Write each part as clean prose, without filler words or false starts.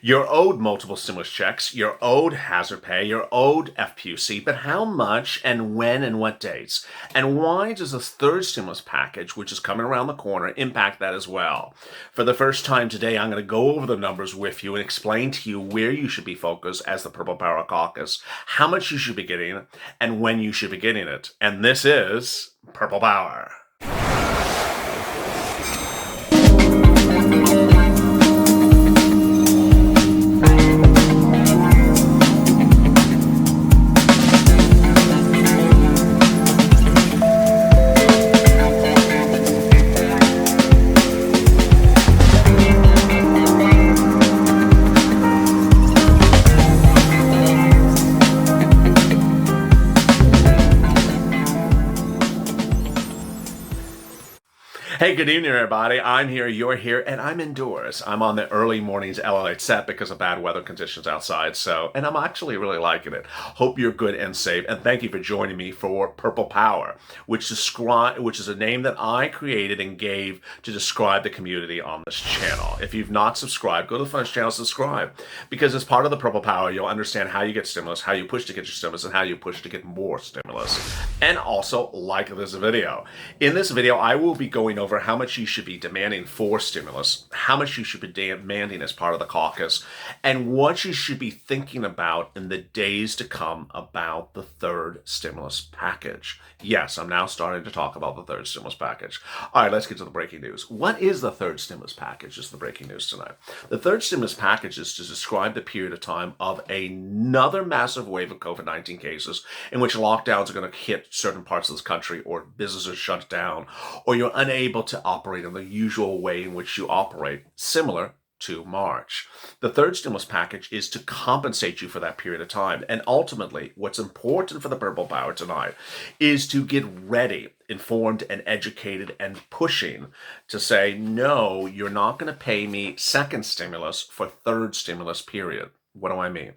You're owed multiple stimulus checks, you're owed hazard pay, you're owed FPUC, but how much and when and what dates? And why does this third stimulus package, which is coming around the corner, impact that as well? For the first time today, I'm going to go over the numbers with you and explain to you where you should be focused as the Purple Power Caucus, how much you should be getting, and when you should be getting it. And this is Purple Power. Hey, good evening, everybody. I'm here, you're here, and I'm indoors. I'm on the early mornings LALATE set because of bad weather conditions outside, and I'm actually really liking it. Hope you're good and safe, and thank you for joining me for Purple Power, which is a name that I created and gave to describe the community on this channel. If you've not subscribed, go to the front channel, subscribe, because as part of the Purple Power, you'll understand how you get stimulus, how you push to get your stimulus, and how you push to get more stimulus. And also, like this video. In this video, I will be going over how much you should be demanding for stimulus, how much you should be demanding as part of the caucus, and what you should be thinking about in the days to come about the third stimulus package. Yes, I'm now starting to talk about the third stimulus package. All right, let's get to the breaking news. What is the third stimulus package is the breaking news tonight. The third stimulus package is to describe the period of time of another massive wave of COVID-19 cases in which lockdowns are going to hit certain parts of this country, or businesses shut down, or you're unable to operate in the usual way in which you operate, similar to March. The third stimulus package is to compensate you for that period of time. And ultimately, what's important for the Purple Power tonight is to get ready, informed and educated and pushing to say, no, you're not going to pay me second stimulus for third stimulus period. What do I mean?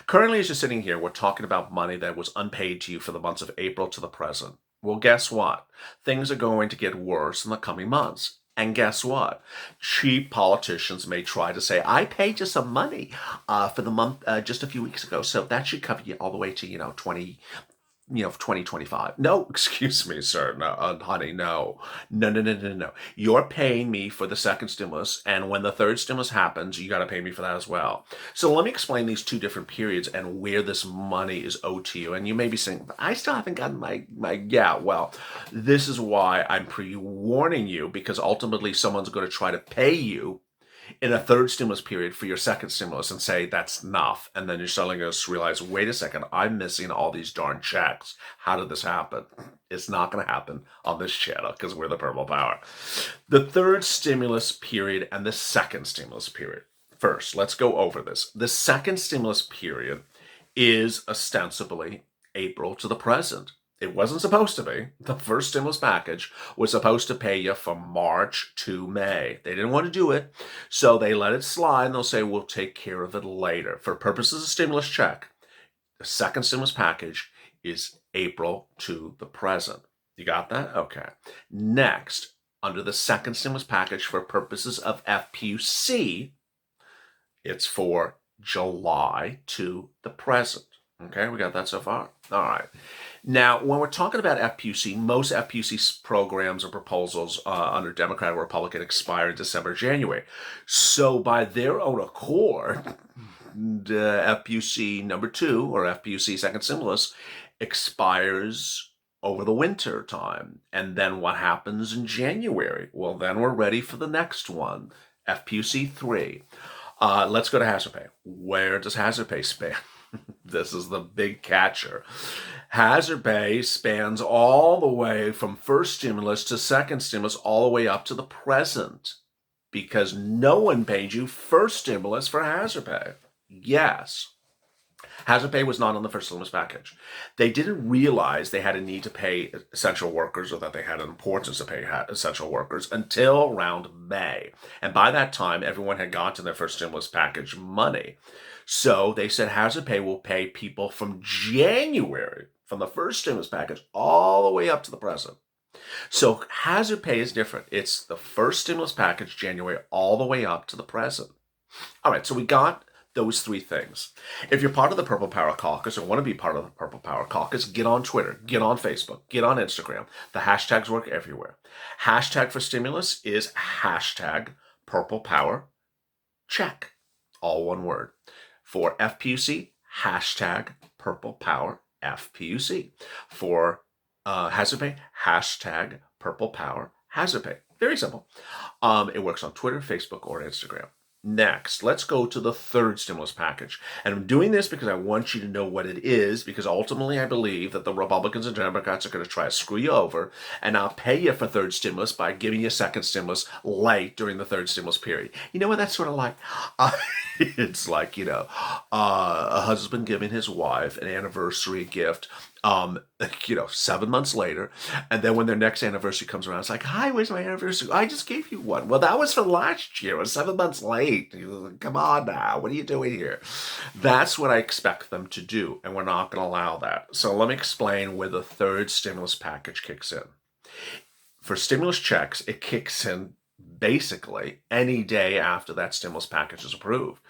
Currently, as you're sitting here, we're talking about money that was unpaid to you for the months of April to the present. Well, guess what? Things are going to get worse in the coming months. And guess what? Cheap politicians may try to say, I paid you some money for the month just a few weeks ago, so that should cover you all the way to, 2025. No, excuse me, sir. No, honey, no. No. You're paying me for the second stimulus, and when the third stimulus happens, you got to pay me for that as well. So let me explain these two different periods and where this money is owed to you. And you may be saying, but I still haven't gotten yeah, well, this is why I'm pre-warning you, because ultimately someone's going to try to pay you in a third stimulus period for your second stimulus and say that's enough. And then you're suddenly going to realize, wait a second, I'm missing all these darn checks. How did this happen? It's not going to happen on this channel because we're the Purple Power. The third stimulus period and the second stimulus period. First, let's go over this. The second stimulus period is ostensibly April to the present. It wasn't supposed to be. The first stimulus package was supposed to pay you from March to May. They didn't want to do it, so they let it slide, and they'll say, we'll take care of it later. For purposes of stimulus check, the second stimulus package is April to the present. You got that? Okay. Next, under the second stimulus package, for purposes of FPUC, it's for July to the present. Okay, we got that so far? All right. Now, when we're talking about FPUC, most FPUC programs or proposals under Democrat or Republican expire in December, January. So by their own accord, the FPUC number 2 or FPUC second stimulus expires over the winter time. And then what happens in January? Well, then we're ready for the next one, FPUC 3. Let's go to hazard pay. Where does hazard pay span? This is the big catcher. Hazard pay spans all the way from first stimulus to second stimulus, all the way up to the present, because no one paid you first stimulus for hazard pay. Yes. Hazard pay was not on the first stimulus package. They didn't realize they had a need to pay essential workers, or that they had an importance to pay essential workers, until around May. And by that time, everyone had gotten their first stimulus package money. So they said hazard pay will pay people from January, from the first stimulus package, all the way up to the present. So hazard pay is different. It's the first stimulus package, January, all the way up to the present. All right, so we got those three things. If you're part of the Purple Power Caucus or want to be part of the Purple Power Caucus, get on Twitter, get on Facebook, get on Instagram. The hashtags work everywhere. Hashtag for stimulus is hashtag Purple Power check. All one word. For FPUC, hashtag Purple Power FPUC. For hazard pay, hashtag Purple Power hazard pay. Very simple. It works on Twitter, Facebook, or Instagram. Next, let's go to the third stimulus package. And I'm doing this because I want you to know what it is, because ultimately I believe that the Republicans and Democrats are going to try to screw you over, and I'll pay you for third stimulus by giving you second stimulus late during the third stimulus period. You know what that's sort of like? It's like, a husband giving his wife an anniversary gift 7 months later, and then when their next anniversary comes around, it's like, hi, where's my anniversary? I just gave you one. Well, that was for last year. It was 7 months late. Come on now. What are you doing here? That's what I expect them to do, and we're not going to allow that. So let me explain where the third stimulus package kicks in. For stimulus checks, it kicks in basically any day after that stimulus package is approved.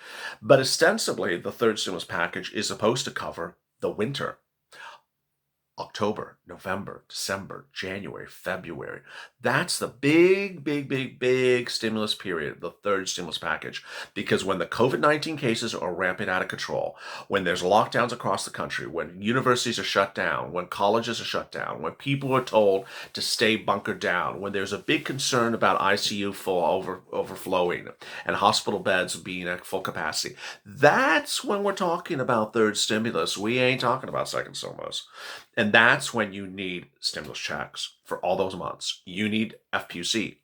But ostensibly, the third stimulus package is supposed to cover the winter. October, November, December, January, February. That's the big stimulus period, the third stimulus package. Because when the COVID-19 cases are ramping out of control, when there's lockdowns across the country, when universities are shut down, when colleges are shut down, when people are told to stay bunkered down, when there's a big concern about ICU overflowing and hospital beds being at full capacity, that's when we're talking about third stimulus. We ain't talking about second stimulus. And that's when you need stimulus checks for all those months. You need FPUC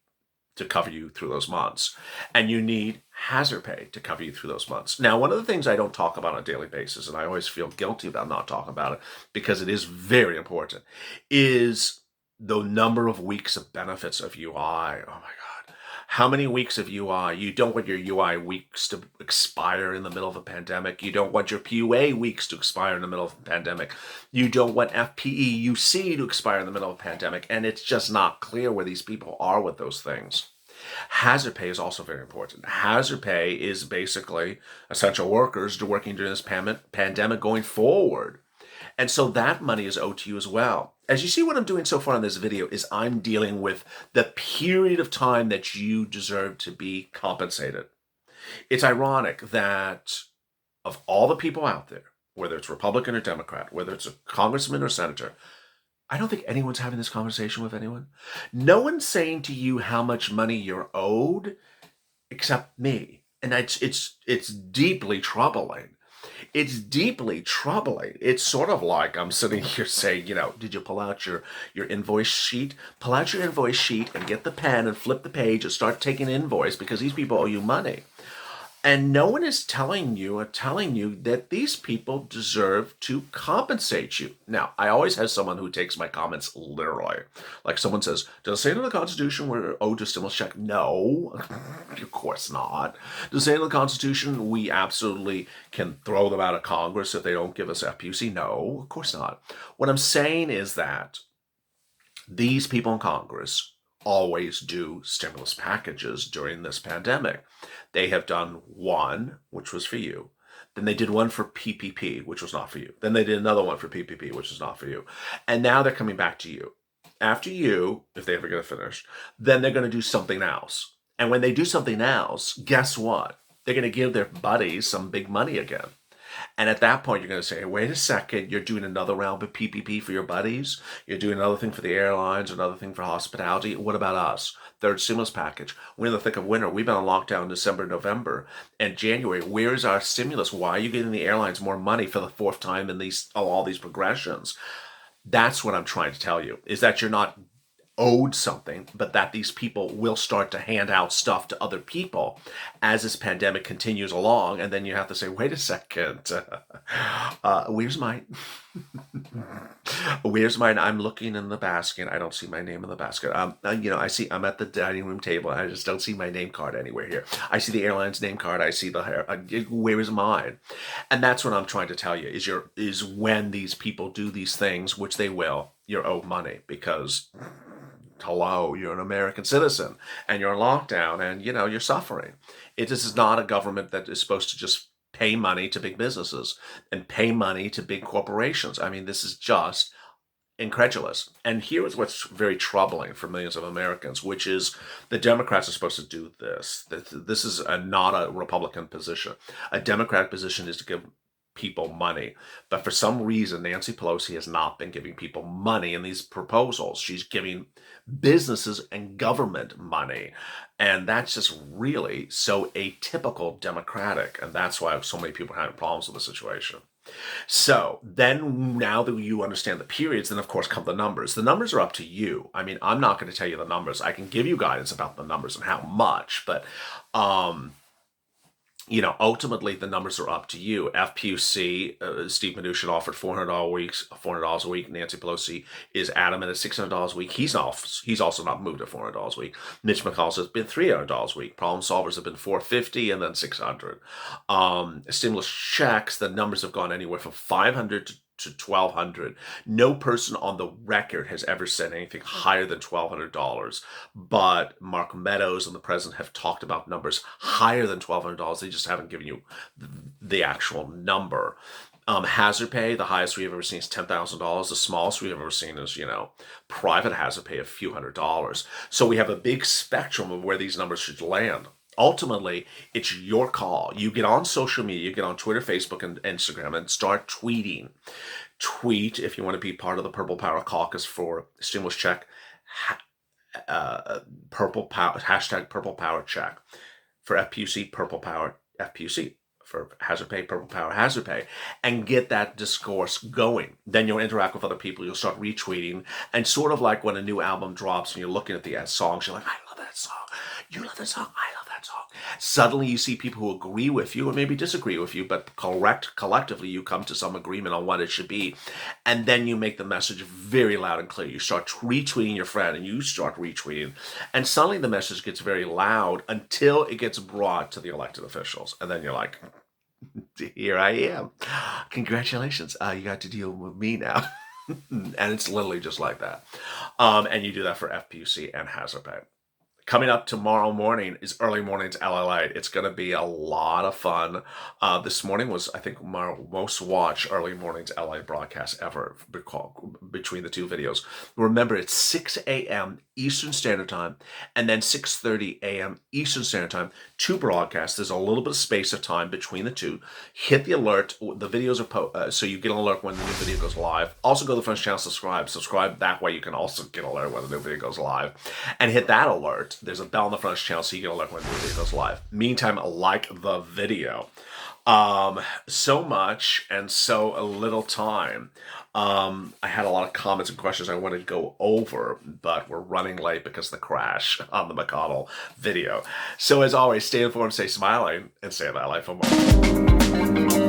to cover you through those months. And you need hazard pay to cover you through those months. Now, one of the things I don't talk about on a daily basis, and I always feel guilty about not talking about it because it is very important, is the number of weeks of benefits of UI. Oh my God. How many weeks of UI? You don't want your UI weeks to expire in the middle of a pandemic. You don't want your PUA weeks to expire in the middle of a pandemic. You don't want FPEUC to expire in the middle of a pandemic. And it's just not clear where these people are with those things. Hazard pay is also very important. Hazard pay is basically essential workers working during this pandemic going forward. And so that money is owed to you as well. As you see, what I'm doing so far in this video is I'm dealing with the period of time that you deserve to be compensated. It's ironic that of all the people out there, whether it's Republican or Democrat, whether it's a congressman or senator, I don't think anyone's having this conversation with anyone. No one's saying to you how much money you're owed except me. And it's deeply troubling. It's deeply troubling. It's sort of like I'm sitting here saying, did you pull out your invoice sheet? Pull out your invoice sheet and get the pen and flip the page and start taking invoice because these people owe you money. And no one is telling you that these people deserve to compensate you. Now, I always have someone who takes my comments literally. Like someone says, does it say in the Constitution we're owed a stimulus check? No, of course not. Does it say in the Constitution we absolutely can throw them out of Congress if they don't give us FPUC? No, of course not. What I'm saying is that these people in Congress always do stimulus packages during this pandemic. They have done one, which was for you. Then they did one for PPP, which was not for you. Then they did another one for PPP, which was not for you. And now they're coming back to you. After you, if they ever get it finished, then they're going to do something else. And when they do something else, guess what? They're going to give their buddies some big money again. And at that point, you're going to say, wait a second, you're doing another round of PPP for your buddies? You're doing another thing for the airlines, another thing for hospitality? What about us? Third stimulus package. We're in the thick of winter. We've been on lockdown in December, November, and January. Where is our stimulus? Why are you giving the airlines more money for the fourth time in all these progressions? That's what I'm trying to tell you, is that you're not owed something, but that these people will start to hand out stuff to other people as this pandemic continues along. And then you have to say, wait a second, where's mine? Where's mine? I'm looking in the basket. I don't see my name in the basket. I see I'm at the dining room table. I just don't see my name card anywhere here. I see the airline's name card. I see where is mine? And that's what I'm trying to tell you is when these people do these things, which they will, you're owed money because Hello, you're an American citizen and you're in lockdown and, you're suffering. This is not a government that is supposed to just pay money to big businesses and pay money to big corporations. I mean, this is just incredulous. And here is what's very troubling for millions of Americans, which is the Democrats are supposed to do this. This is not a Republican position. A Democratic position is to give people money. But for some reason, Nancy Pelosi has not been giving people money in these proposals. She's giving businesses and government money. And that's just really so atypical Democratic. And that's why so many people are having problems with the situation. So then now that you understand the periods, then of course come the numbers. The numbers are up to you. I mean, I'm not going to tell you the numbers. I can give you guidance about the numbers and how much, but ultimately the numbers are up to you. FPUC, Steve Mnuchin offered $400 a week. Nancy Pelosi is adamant at $600 a week. He's also not moved at $400 a week. Mitch McConnell has been $300 a week. Problem solvers have been $450 and then $600. Stimulus checks, the numbers have gone anywhere from $500 to $1,200. No person on the record has ever said anything higher than $1,200. But Mark Meadows and the president have talked about numbers higher than $1,200. They just haven't given you the actual number. Hazard pay, the highest we've ever seen is $10,000. The smallest we've ever seen is, private hazard pay of a few $100s. So we have a big spectrum of where these numbers should land. Ultimately, it's your call. You get on social media, you get on Twitter, Facebook, and Instagram, and start tweeting. Tweet if you want to be part of the Purple Power Caucus for stimulus check, Purple Power, hashtag Purple Power check. For FPUC, Purple Power FPUC. For hazard pay, Purple Power hazard pay, and get that discourse going. Then you'll interact with other people. You'll start retweeting, and sort of like when a new album drops and you're looking at the songs, you're like, I love that song. You love that song. I love that song. Suddenly you see people who agree with you or maybe disagree with you, but collectively you come to some agreement on what it should be. And then you make the message very loud and clear. You start retweeting your friend and you start retweeting. And suddenly the message gets very loud until it gets brought to the elected officials. And then you're like, here I am. Congratulations. You got to deal with me now. And it's literally just like that. And you do that for FPUC and hazard pay. Coming up tomorrow morning is Early Mornings LALATE. It's going to be a lot of fun. This morning was, I think, my most watched Early Mornings LA broadcast ever between the two videos. Remember, it's 6 a.m. Eastern Standard Time and then 6:30 a.m. Eastern Standard Time. Two broadcasts. There's a little bit of space of time between the two. Hit the alert. The videos are so you get an alert when the new video goes live. Also go to the French channel, subscribe. Subscribe. That way you can also get an alert when the new video goes live. And hit that alert. There's a bell on the front channel so you get an alert when the video goes live. Meantime, like the video. So much and so little time. I had a lot of comments and questions I wanted to go over, but we're running late because of the crash on the McConnell video. So as always, stay informed, stay smiling, and stay in that life for more.